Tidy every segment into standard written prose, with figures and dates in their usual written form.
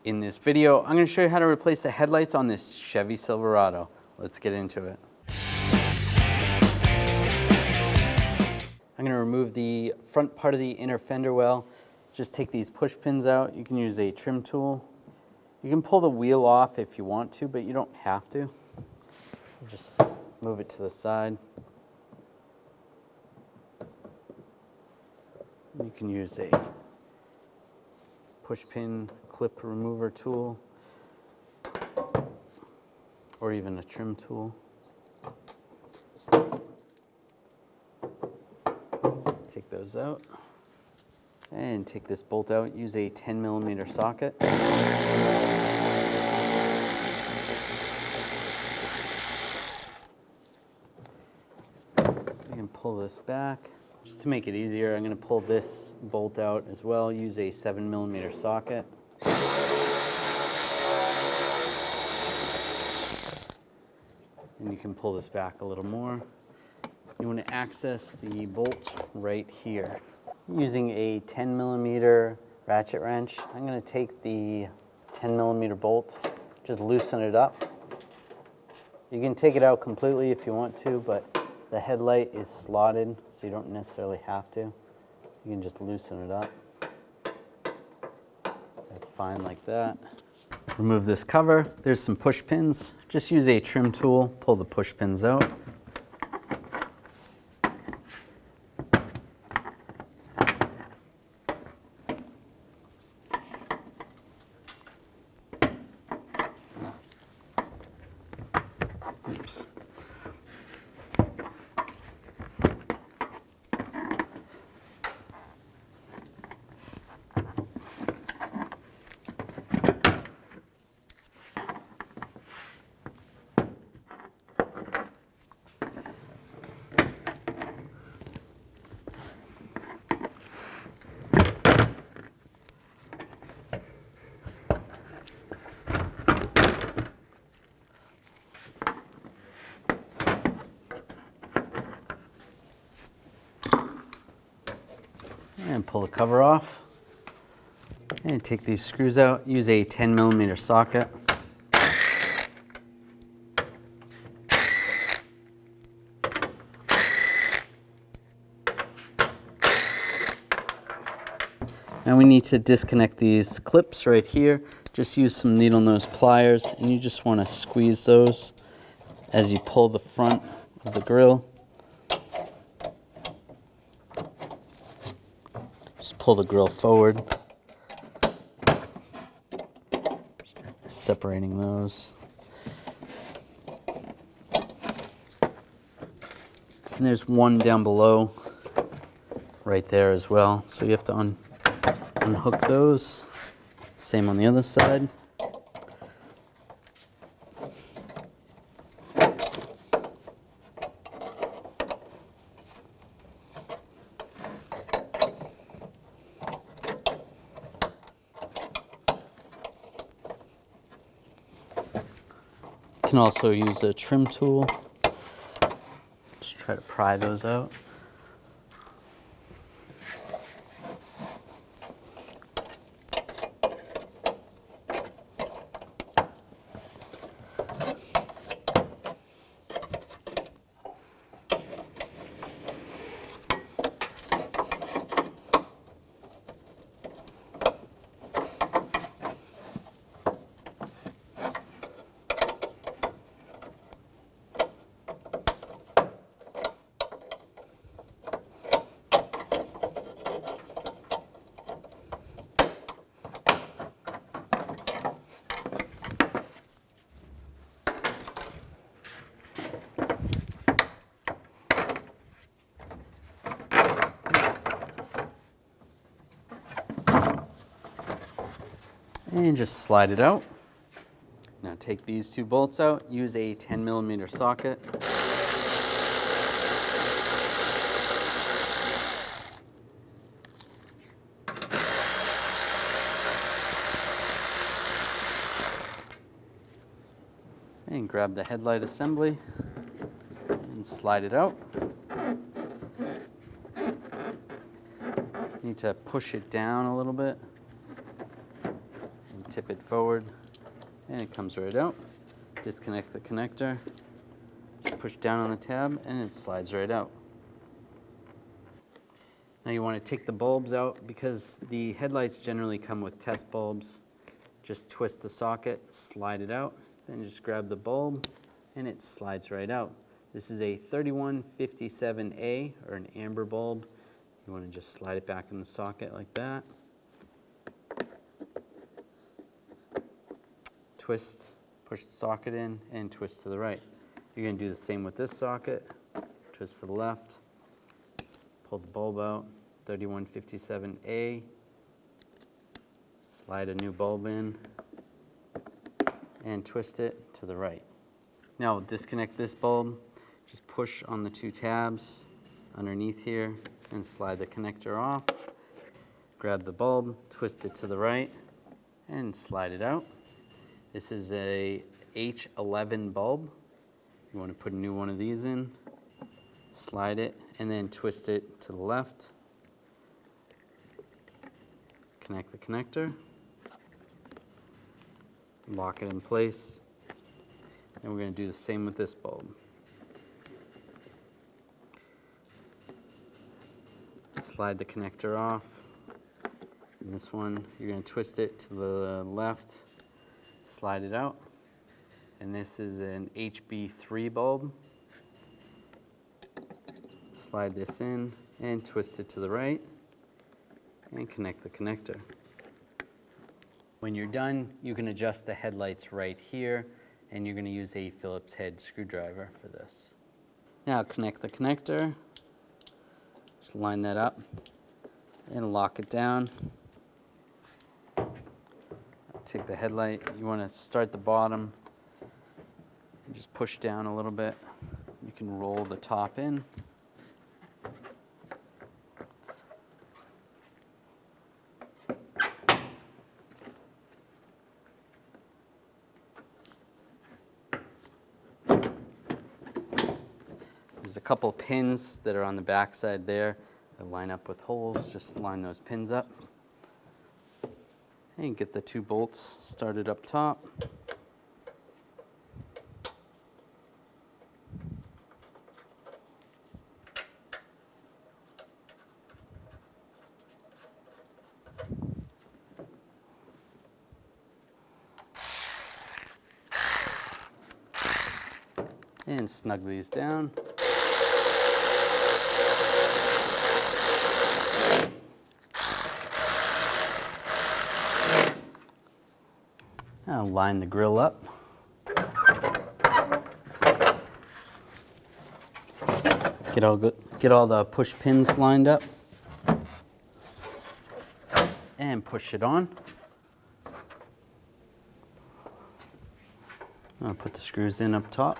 In this video, I'm going to show you how to replace the headlights on this Chevy Silverado. Let's get into it. I'm going to remove the front part of the inner fender well. Just take these push pins out. You can use a trim tool. You can pull the wheel off if you want to, but you don't have to. Just move it to the side. You can use a push pin clip remover tool or even a trim tool. Take those out and take this bolt out. Use a 10mm socket. You can pull this back. Just to make it easier, I'm going to pull this bolt out as well. Use a 7mm socket. And you can pull this back a little more. You want to access the bolt right here. Using a 10mm ratchet wrench, I'm going to take the 10mm bolt, just loosen it up. You can take it out completely if you want to, but the headlight is slotted, so you don't necessarily have to. You can just loosen it up. That's fine like that. Remove this cover. There's some push pins. Just use a trim tool, pull the push pins out. Oops. And pull the cover off. And take these screws out. Use a 10mm socket. Now we need to disconnect these clips right here. Just use some needle nose pliers, and you just want to squeeze those as you pull the front of the grill. Just pull the grill forward, separating those. And there's one down below right there as well. So you have to unhook those. Same on the other side. You can also use a trim tool. Just try to pry those out. And just slide it out. Now take these two bolts out, use a 10mm socket. And grab the headlight assembly and slide it out. Need to push it down a little bit and tip it forward, and it comes right out. Disconnect the connector, just push down on the tab, and it slides right out. Now you want to take the bulbs out because the headlights generally come with test bulbs. Just twist the socket, slide it out, then just grab the bulb, and it slides right out. This is a 3157A, or an amber bulb. You want to just slide it back in the socket like that. Twist, push the socket in, and twist to the right. You're going to do the same with this socket. Twist to the left, pull the bulb out, 3157A. Slide a new bulb in, and twist it to the right. Now we'll disconnect this bulb. Just push on the two tabs underneath here and slide the connector off. Grab the bulb, twist it to the right, and slide it out. This is a H11 bulb. You want to put a new one of these in, slide it, and then twist it to the left. Connect the connector, lock it in place, and we're going to do the same with this bulb. Slide the connector off. And this one, you're going to twist it to the left, slide it out. And this is an HB3 bulb. Slide this in and twist it to the right and connect the connector. When you're done, you can adjust the headlights right here, and you're going to use a Phillips head screwdriver for this. Now connect the connector. Just line that up and lock it down. Take the headlight. You want to start at the bottom and just push down a little bit. You can roll the top in. There's a couple pins that are on the back side there that line up with holes. Just line those pins up. And get the two bolts started up top. And snug these down. Now line the grill up. Get all the push pins lined up. And push it on. I'll put the screws in up top.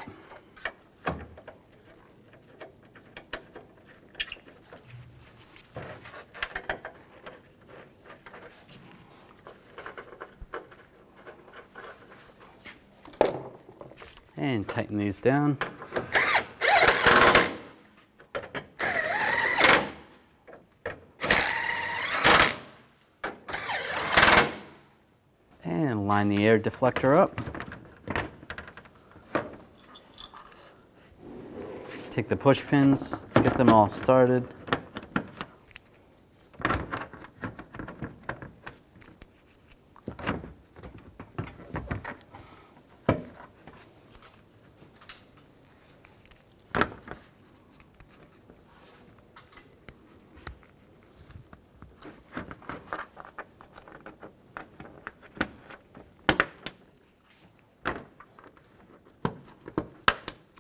And tighten these down. And line the air deflector up. Take the push pins, get them all started.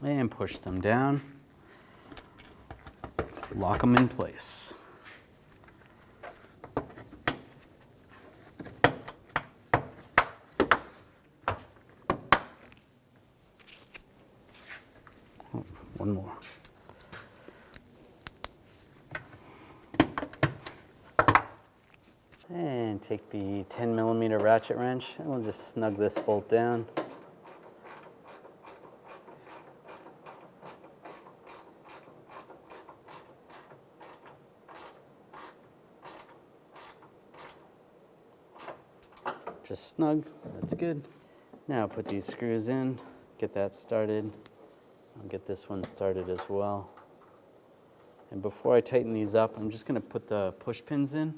And push them down, lock them in place. Oh, one more. And take the 10mm ratchet wrench and we'll just snug this bolt down. Just snug. That's good. Now put these screws in, get that started. I'll get this one started as well. And before I tighten these up, I'm just going to put the push pins in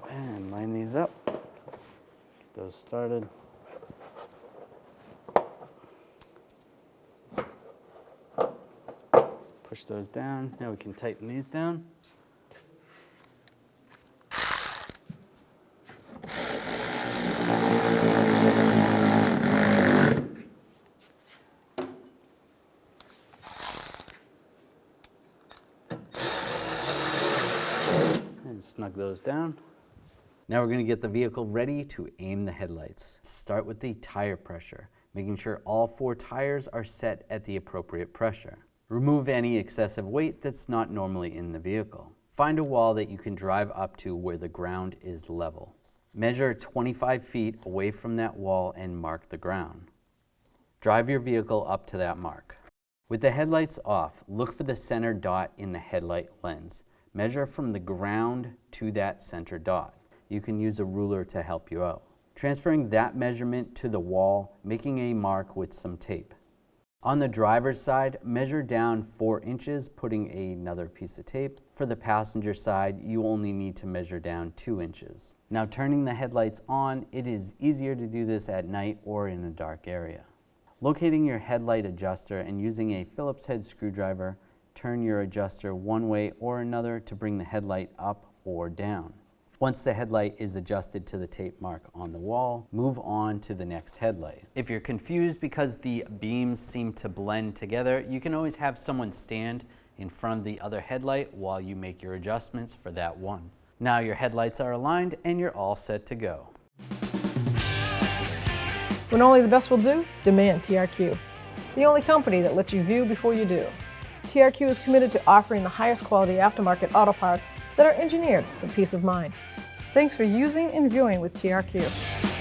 and line these up. Get those started. Push those down. Now we can tighten these down. And snug those down. Now we're going to get the vehicle ready to aim the headlights. Start with the tire pressure, making sure all 4 tires are set at the appropriate pressure. Remove any excessive weight that's not normally in the vehicle. Find a wall that you can drive up to where the ground is level. Measure 25 feet away from that wall and mark the ground. Drive your vehicle up to that mark. With the headlights off, look for the center dot in the headlight lens. Measure from the ground to that center dot. You can use a ruler to help you out. Transferring that measurement to the wall, making a mark with some tape. On the driver's side, measure down 4 inches, putting another piece of tape. For the passenger side, you only need to measure down 2 inches. Now turning the headlights on, it is easier to do this at night or in a dark area. Locating your headlight adjuster and using a Phillips head screwdriver, turn your adjuster one way or another to bring the headlight up or down. Once the headlight is adjusted to the tape mark on the wall, move on to the next headlight. If you're confused because the beams seem to blend together, you can always have someone stand in front of the other headlight while you make your adjustments for that one. Now your headlights are aligned and you're all set to go. When only the best will do, demand TRQ. The only company that lets you view before you do. TRQ is committed to offering the highest quality aftermarket auto parts that are engineered for peace of mind. Thanks for using and viewing with TRQ.